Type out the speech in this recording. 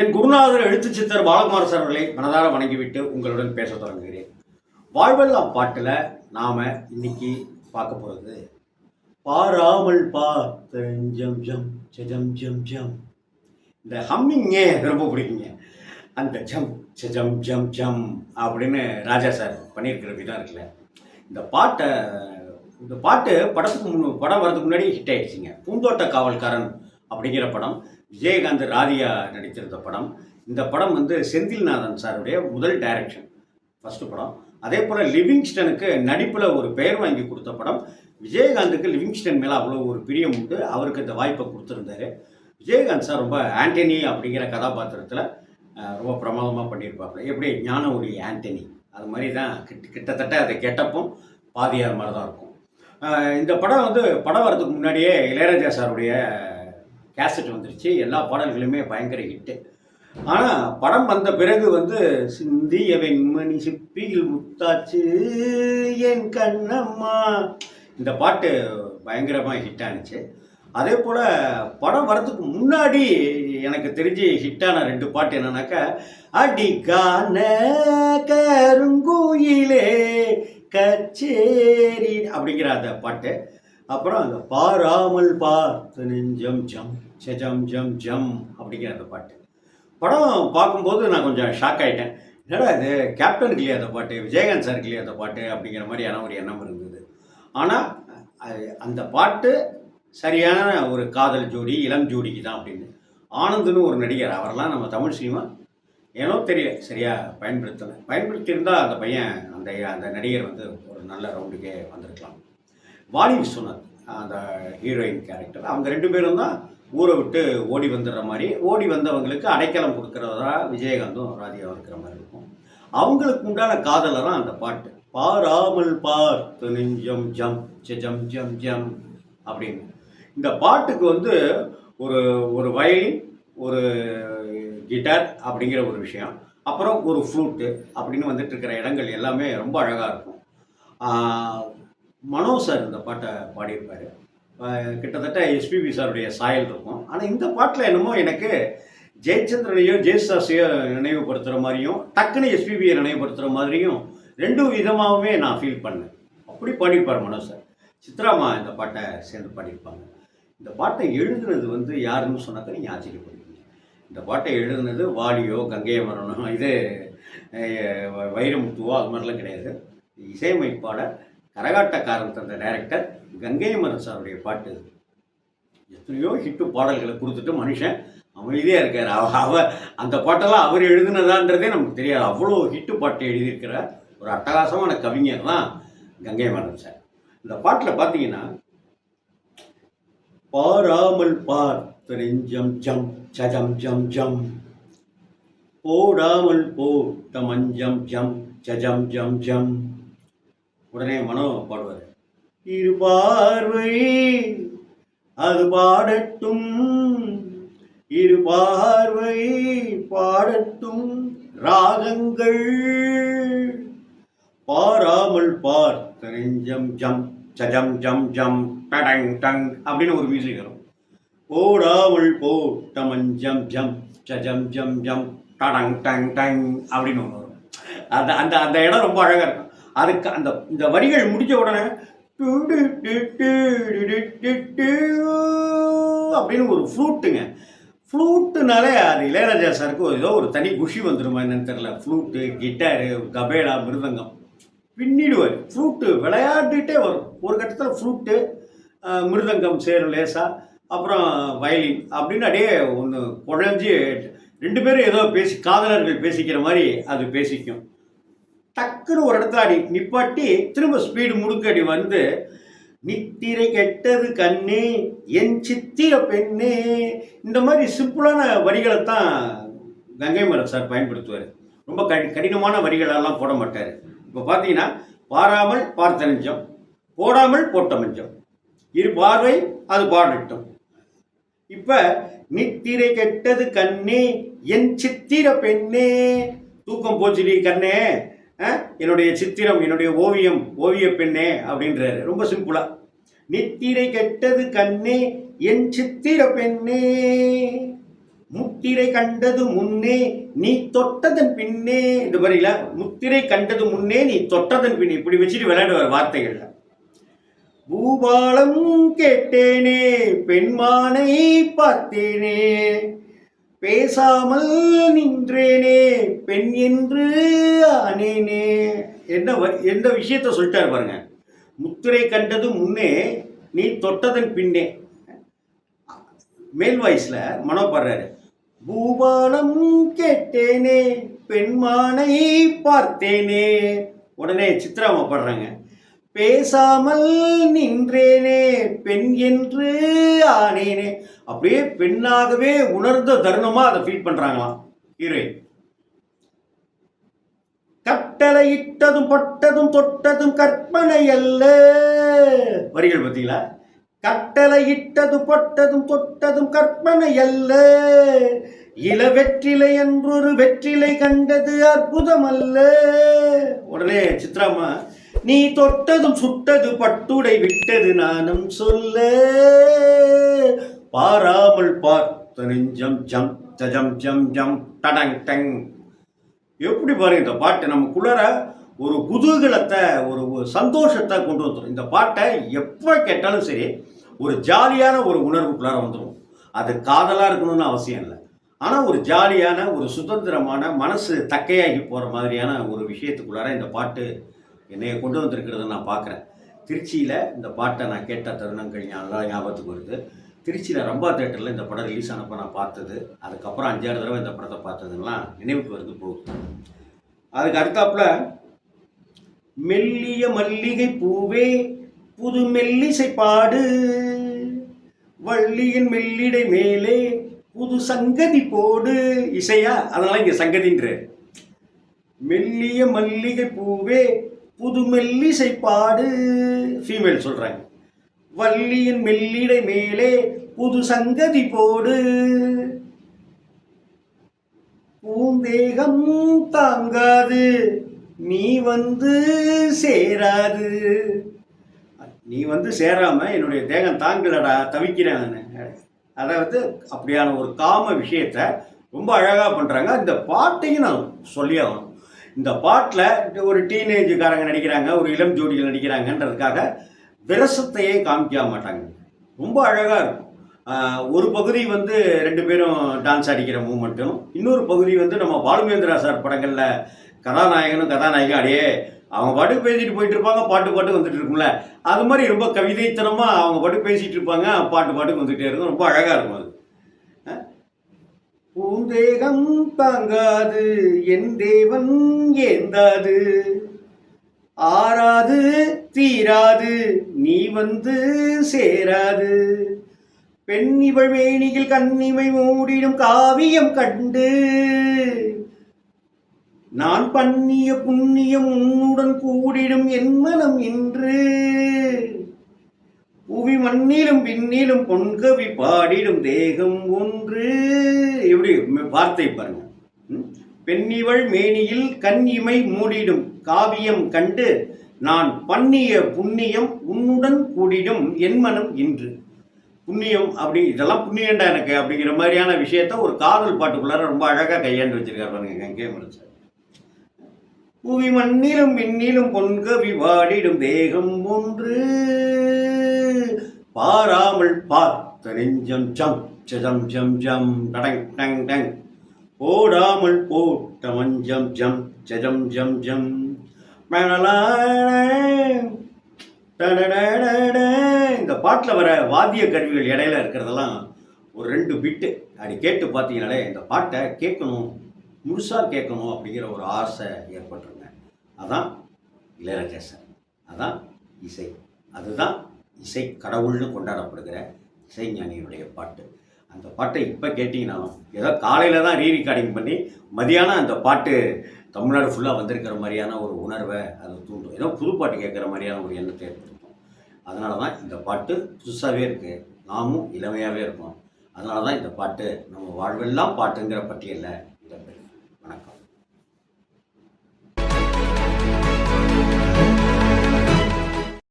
என் குருநாதர் எழுத்து சித்தர் பாலகுமார சார் அவர்களை மனதார வணங்கிவிட்டு உங்களுடன் பேச தொடங்குகிறேன். வாழ்வெல்லாம் பாட்டில் நாம் இன்னைக்கு பார்க்க போகிறது பாராமல் பார்த்தம் ஜம் ஜம் ஜம் ஜம். இந்த ஹம்மிங்கே ரொம்ப பிடிக்குங்க. அந்த ஜம் ஜம் ஜம் ஜம் அப்படின்னு ராஜா சார் பண்ணியிருக்கிற விதம் இருக்குல்ல, இந்த பாட்டு படம் வரதுக்கு முன்னாடி ஹிட் ஆயிடுச்சுங்க. பூந்தோட்ட காவல்காரன் அப்படிங்கிற படம் விஜயகாந்த் ராதியா நடித்திருந்த படம். இந்த படம் செந்தில்நாதன் சாருடைய முதல் டைரக்ஷன், ஃபஸ்ட்டு படம். அதே போல் லிவிங்ஸ்டனுக்கு நடிப்பில் ஒரு பெயர் வாங்கி கொடுத்த படம். விஜயகாந்துக்கு லிவிங்ஸ்டன் மேலே அவ்வளோ ஒரு பிரியம் உண்டு, அவருக்கு இந்த வாய்ப்பை கொடுத்துருந்தாரு. விஜயகாந்த் சார் ரொம்ப ஆண்டனி அப்படிங்கிற கதாபாத்திரத்தில் ரொம்ப பிரமாதமாக பண்ணியிருப்பாப்புல. எப்படி ஞான ஒளி ஆண்டனி, அது மாதிரி தான் கிட்டத்தட்ட அதை கெட்டப்பும் பாதியார் மாதிரி தான் இருக்கும். இந்த படம் வரதுக்கு முன்னாடியே இளையராஜா சாருடைய கேசட் வந்துருச்சு. எல்லா பாடல்களுமே பயங்கர ஹிட்டு. ஆனால் படம் வந்த பிறகு சிந்திய வெண்மணி சிப்பியில் முத்தாச்சு என் கண்ணம்மா, இந்த பாட்டு பயங்கரமாக ஹிட் ஆனிச்சு. அதே போல் படம் வரதுக்கு முன்னாடி எனக்கு தெரிஞ்சு ஹிட்டான 2 பாட்டு என்னன்னாக்கா, அடிக்கான கருங்குயிலே கச்சேரி அப்படிங்கிற அந்த பாட்டு. அப்புறம் அந்த பாராமல் பார்த்து நெஞ்சம் ஜம் ஜம் ஜம் ஜம் அப்படிங்கிற அந்த பாட்டு. படம் பார்க்கும்போது நான் கொஞ்சம் ஷாக் ஆகிட்டேன். என்னடா இது கேப்டனுக்கு இல்லையா அந்த பாட்டு, விஜயகாந்த் சாருக்கு இல்லையா அந்த பாட்டு அப்படிங்கிற ஒரு எண்ணம் இருந்தது. ஆனால் அந்த பாட்டு சரியான ஒரு காதல் ஜோடி, இளம் ஜோடிக்கு தான் அப்படின்னு. ஆனந்த்னு ஒரு நடிகர், அவரெல்லாம் நம்ம தமிழ் சினிமா ஏனோ தெரியல சரியாக பயன்படுத்தியிருந்தால் அந்த பையன் அந்த நடிகர் ஒரு நல்ல ரவுண்டுக்கே வந்திருக்கலாம். வாணி விஸ்வநாத் அந்த ஹீரோயின் கேரக்டர், அவங்க 2 பேரும் தான் ஊரை விட்டு ஓடி வந்துடுற மாதிரி, ஓடி வந்தவங்களுக்கு அடைக்கலம் கொடுக்குறதா விஜயகாந்தும் ராதியாவும் இருக்கிற மாதிரி இருக்கும். அவங்களுக்கு உண்டான காதலராக அந்த பாட்டு பாராமல் பார்த்து நெஞ்சம் ஜம் ஜம் ஜம் ஜம் அப்படின்னு. இந்த பாட்டுக்கு ஒரு வயலின், ஒரு கிட்டார் அப்படிங்கிற ஒரு விஷயம், அப்புறம் ஒரு ஃப்ளூட்டு அப்படின்னு இருக்கிற இடங்கள் எல்லாமே ரொம்ப அழகாக இருக்கும். மனோ சார் இந்த பாட்டை பாடியிருப்பார். கிட்டத்தட்ட எஸ்பிபி சாருடைய சாயல் இருக்கும். ஆனால் இந்த பாட்டில் என்னமோ எனக்கு ஜெயச்சந்திரனையோ ஜெயசுதாஸையோ நினைவுபடுத்துகிற மாதிரியும், டக்குன்னு எஸ்பிபியை நினைவுபடுத்துகிற மாதிரியும் 2 விதமாகவே நான் ஃபீல் பண்ணேன். அப்படி பாடியிருப்பார் மனோ சார். சித்ராமா இந்த பாட்டை சேர்ந்து பாடியிருப்பாங்க. இந்த பாட்டை எழுதுனது யாருன்னு சொன்னாக்க நீங்கள் ஆச்சரியப்படுவீங்க. இந்த பாட்டை எழுதுனது வாலியோ கங்கையமரனோ இது வைரமுத்துவோ அது மாதிரிலாம் கிடையாது. இசையமைப்பாளர் கரகாட்டக்காரன் தந்த டைரக்டர் கங்கையமரன் சாருடைய பாட்டு. எத்தனையோ ஹிட்டு பாடல்களை கொடுத்துட்டு மனுஷன் அமைதியாக இருக்கார். அந்த பாட்டெல்லாம் அவர் எழுதுனதான்றதே நமக்கு தெரியாது. அவ்வளோ ஹிட்டு பாட்டு எழுதியிருக்கிற ஒரு அட்டகாசமான கவிஞர் தான் கங்கையமரன் சார். இந்த பாட்டில் பார்த்தீங்கன்னா, பாராமல் பார்த்து நெஞ்சம் ஜம் ஜம் ஜம் ஜம், போடாமல் போட்ட மஞ்சம் ஜம் ஜம் ஜம் ஜம். உடனே மனோ பாடுவார், இரு பார்வை அது பாடட்டும், இரு பார்வை பாடட்டும் ராகங்கள், பாராமல் பார்த்த நெஞ்சம் ஜம் ஜம் ஜம் ஜம் டடங் டங் அப்படின்னு ஒரு மியூசிக் வரும். போடாமல் போட்ட மஞ்சம் ஜம் ஜம் ஜம் ஜம் டடங் டங் டங் அப்படின்னு ஒன்று வரும். அந்த அந்த இடம் ரொம்ப அழகாக இருக்கும். அதுக்கு இந்த வரிகள் முடிஞ்ச உடனே அப்படின்னு ஒரு ஃப்ளூட்டுங்க. ஃப்ளூட்டுனாலே அது இளையராஜா சாருக்கு ஏதோ ஒரு தனி குஷி வந்துடுமா என்னன்னு தெரியல. ஃப்ளூட்டு, கிட்டாரு, தபேலா, மிருதங்கம் பின்னிடுவார். ஃப்ளூட்டு விளையாடிட்டே வரும். ஒரு கட்டத்தில் ஃப்ளூட்டு, மிருதங்கம் சேரும் லேசாக, அப்புறம் வயலின் அப்படின்னு அப்படியே ஒன்று குழஞ்சி 2 பேரும் ஏதோ காதலர்கள் பேசிக்கிற மாதிரி அது பேசிக்கும். டக்குன்னு ஒரு இடத்துல அடி நிப்பாட்டி திரும்ப ஸ்பீடு முடுக்கடி நித்திரை கெட்டது கண்ணே என் சித்திர பெண்ணே, இந்த மாதிரி சிம்பிளான வரிகளை தான் கங்கைமரன் சார் பயன்படுத்துவார். ரொம்ப கடினமான வரிகளெல்லாம் போட மாட்டார். இப்போ பார்த்தீங்கன்னா, பாராமல் பார்த்த நெஞ்சம், போடாமல் போட்ட மஞ்சம், இரு பார்வை அது பாடட்டும். இப்போ நித்திரை கெட்டது கண்ணே என் சித்திர பெண்ணே, தூக்கம் போச்சுடி கண்ணே, என்னுடைய சித்திரம், என்னுடைய ஓவியம், ஓவிய பெண்ணே அப்படின்றாரு. ரொம்ப சிம்பிளா, நித்திரை கெட்டது கண்ணே என் சித்திர பெண்ணே, முத்திரை கண்டது முன்னே நீ தொட்டதன் பின்னே. இந்த வரையில முத்திரை கண்டது முன்னே நீ தொட்டதன் பின்னே இப்படி வச்சுட்டு விளையாடுவார் வார்த்தைகள்ல. பூபாலம் கேட்டேனே பெண்மானை பார்த்தேனே பேசாமல் நின்றேனே பெண் என்று ஆனேனே. எந்த விஷயத்த சொல்லிட்டாரு பாருங்க. முத்திரை கண்டது முன்னே நீ தொட்டதன் பின்னே. மேல் வாய்ஸ்ல மனோ பாடுறாரு. பூபாலம் கேட்டேனே பெண்மானை பார்த்தேனே. உடனே சித்ராமா பாடுறாங்க. பேசாமல் நின்றேனே பெண் என்று ஆனேனே. அப்படியே பெண்ணாகவே உணர்ந்த தருணமா அதை ஃபீல் பண்றாங்களாம் ஹீரோயின். கட்டளையிட்டதும் பட்டதும் தொட்டதும் கற்பனை அல்ல. வரிகள் பார்த்தீங்களா? கட்டளையிட்டது பட்டதும் தொட்டதும் கற்பனை அல்ல. இள வெற்றிலை என்றொரு வெற்றிலை கண்டது அற்புதம் அல்ல. உடனே சித்ராமா, நீ தொட்டதும் சுட்டது பட்டுடை விட்டது நானும் சொல்ல. பாராமல் பார்த்த நெஞ்சம் ஜம் ஜம் ஜம் ஜம் டடங் டங். எப்படி பாருங்க இந்த பாட்டு நமக்குள்ளார ஒரு குதூகலத்தை ஒரு சந்தோஷத்தை கொண்டு வந்துடும். இந்த பாட்டை எப்போ கேட்டாலும் சரி ஒரு ஜாலியான ஒரு உணர்வுக்குள்ளார வந்துடும். அது காதலாக இருக்கணும்னு அவசியம் இல்லை. ஆனால் ஒரு ஜாலியான ஒரு சுதந்திரமான மனசு தக்கையாகி போகிற மாதிரியான ஒரு விஷயத்துக்குள்ளார இந்த பாட்டு என்னைய கொண்டு வந்திருக்கிறத நான் பார்க்குறேன். திருச்சியில் இந்த பாட்டை நான் கேட்ட தருணங்கள் நல்லா ஞாபகத்துக்கு வருது. திருச்சியில் ரம்பா தேட்டரில் இந்த படம் ரிலீஸ் ஆனப்போ நான் பார்த்தது, அதுக்கப்புறம் 5-6 தடவை இந்த படத்தை பார்த்ததுலாம் நினைவுக்கு வருது போகுது. அதுக்கு அடுத்தாப்புல மெல்லிய மல்லிகை பூவே புது மெல்லிசை பாடு வள்ளியின் மெல்லிடை மேலே புது சங்கதி போடு. இசையா, அதனால இங்கே சங்கதின்ற. மெல்லிய மல்லிகை பூவே புது மெல்லிசை பாடு, ஃபீமேல் சொல்றாங்க. வள்ளியின் மெல்லிடை மேலே புது சங்கதி போடு. பூந்தேகம் தாங்காது நீ வந்து சேராது. நீ வந்து சேராம என்னுடைய தேகம் தாங்கலடா, தவிக்கிறேன். அதாவது அப்படியான ஒரு காம விஷயத்த ரொம்ப அழகாக பண்ணுறாங்க. இந்த பாட்டையும் நான் சொல்லி ஆகணும். இந்த பாட்டில் ஒரு டீனேஜுக்காரங்க நடிக்கிறாங்க, ஒரு இளம் ஜோடிகள் நடிக்கிறாங்கன்றதுக்காக விரசத்தையே காமிக்க மாட்டாங்க. ரொம்ப அழகாக இருக்கும். ஒரு பகுதி வந்து 2 பேரும் டான்ஸ் அடிக்கிற மூமெண்ட்டும், இன்னொரு பகுதி வந்து நம்ம பாலுமேந்திரா சார் படங்களில் கதாநாயகனும் கதாநாயகம் அப்படியே அவங்க பாட்டுக்கு பேசிட்டு போயிட்டு இருப்பாங்க, பாட்டு வந்துட்டு இருக்கும்ல, அது மாதிரி ரொம்ப கவிதைத்தனமாக அவங்க பாட்டுக்கு பேசிகிட்டு இருப்பாங்க, பாட்டுக்கு வந்துகிட்டே இருக்கும். ரொம்ப அழகாக இருக்கும் அது. பூந்தேகம் தாங்காது என் தேவன் ஏந்தாது ஆறாது தீராது நீ வந்து சேராது பெண் இவள் வேணியில் கண்ணிமை மூடிடும் காவியம் கண்டு நான் பண்ணிய புண்ணியம் உன்னுடன் கூடிடும் என் மனம் இன்று புவி மண்ணிலும் விண்ணிலும் பொன்கவி பாடிடும் தேகம் ஒன்று. எப்படி வார்த்தை பாருங்க. பெண்ணிவள் மேனியில் கண் இமை மூடிடும் காவியம் கண்டு நான் பண்ணிய புண்ணியம் உன்னுடன் கூடிடும் என் மனம் இன்று. புண்ணியம் அப்படி இதெல்லாம் புண்ணியண்டா எனக்கு அப்படிங்கிற மாதிரியான விஷயத்த ஒரு காதல் பாட்டுக்குள்ளார ரொம்ப அழகாக கையாண்டு வச்சிருக்காரு பாருங்க எங்கே முடிச்சார். புவி மண்ணிலும் விண்ணிலும் பொன்கவி வாடிடும் தேகம் ஒன்று பாராமல் பார்த்த நெஞ்சம் ஜம் ஜம் ஜம் ஜம் டடங் டங் டங் போடாமல் போட்ட மஞ்சம் ஜம் ஜம் ஜம் ஜம். இந்த பாட்டில் வர வாத்திய கருவிகள் இடையில இருக்கிறதெல்லாம் ஒரு 2 பிட்டு அப்படி கேட்டு பார்த்தீங்கனாலே இந்த பாட்டை கேட்கணும், முழுசாக கேட்கணும் அப்படிங்கிற ஒரு ஆசை ஏற்பட்டுருங்க. அதான் இளையராஜா சார், அதான் இசை, அதுதான் இசை கடவுள்னு கொண்டாடப்படுகிற இசைஞானியினுடைய பாட்டு. அந்த பாட்டை இப்போ கேட்டிங்கனாலும் ஏதோ காலையில் தான் ரீரெக்கார்டிங் பண்ணி மதியானம் அந்த பாட்டு தமிழ்நாடு ஃபுல்லாக வந்திருக்கிற மாதிரியான ஒரு உணர்வை அது தூண்டும். ஏதோ புது பாட்டு கேட்குற மாதிரியான ஒரு எண்ணத்தை ஏற்படுத்தும். அதனால தான் இந்த பாட்டு புதுசாகவே இருக்குது, நாமும் இளமையாகவே இருக்கோம். அதனால தான் இந்த பாட்டு நம்ம வாழ்வெல்லாம் பாட்டுங்கிற பட்டியலில் இடம்பெறும்.